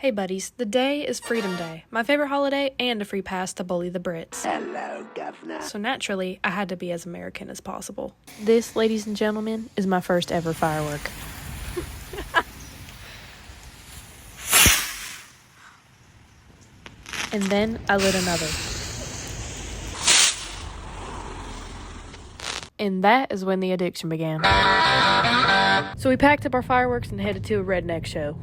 Hey buddies, the day is Freedom Day, my favorite holiday and a free pass to bully the Brits. Hello, Governor. So naturally, I had to be as American as possible. This, ladies and gentlemen, is my first ever firework. And then I lit another. And that is when the addiction began. So we packed up our fireworks and headed to a redneck show.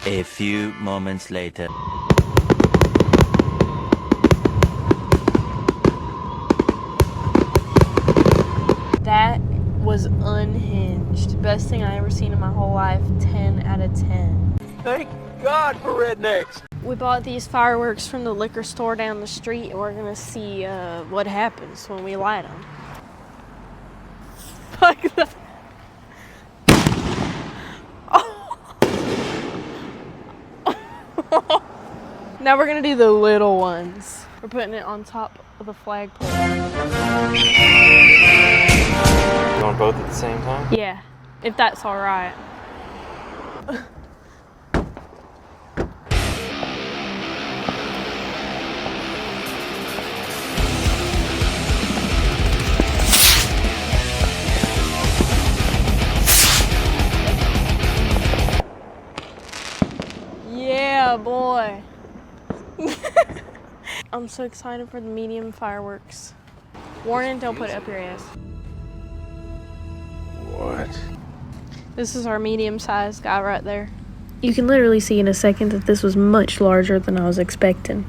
A few moments later. That was unhinged. Best thing I ever seen in my whole life. 10 out of 10. Thank God for rednecks. We bought these fireworks from the liquor store down the street, and we're gonna see what happens when we light them. Fuck that. Now we're gonna do the little ones. We're putting it on top of the flagpole. Going both at the same time? Yeah, if that's all right. Yeah, boy. I'm so excited for the medium fireworks. Warning, don't put it up your ass. What? This is our medium-sized guy right there. You can literally see in a second that this was much larger than I was expecting.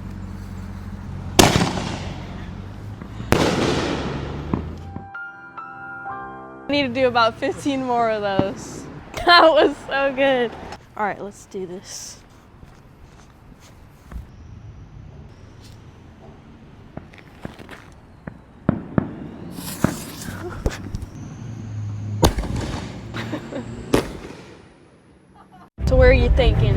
I need to do about 15 more of those. That was so good. All right, let's do this. So where are you thinking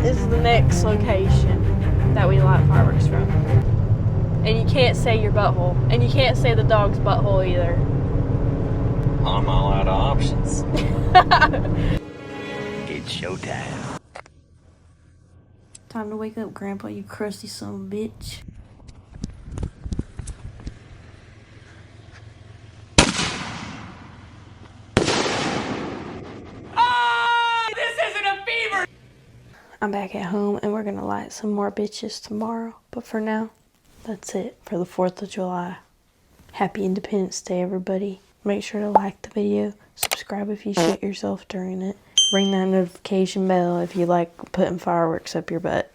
is the next location that we light fireworks from? And you can't say your butthole. And you can't say the dog's butthole either. I'm all out of options. It's showtime. Time to wake up, Grandpa, you crusty son of a bitch. I'm back at home and we're gonna light some more bitches tomorrow. But for now, that's it for the 4th of July. Happy Independence Day, everybody. Make sure to like the video, subscribe if you shit yourself during it, ring that notification bell if you like putting fireworks up your butt.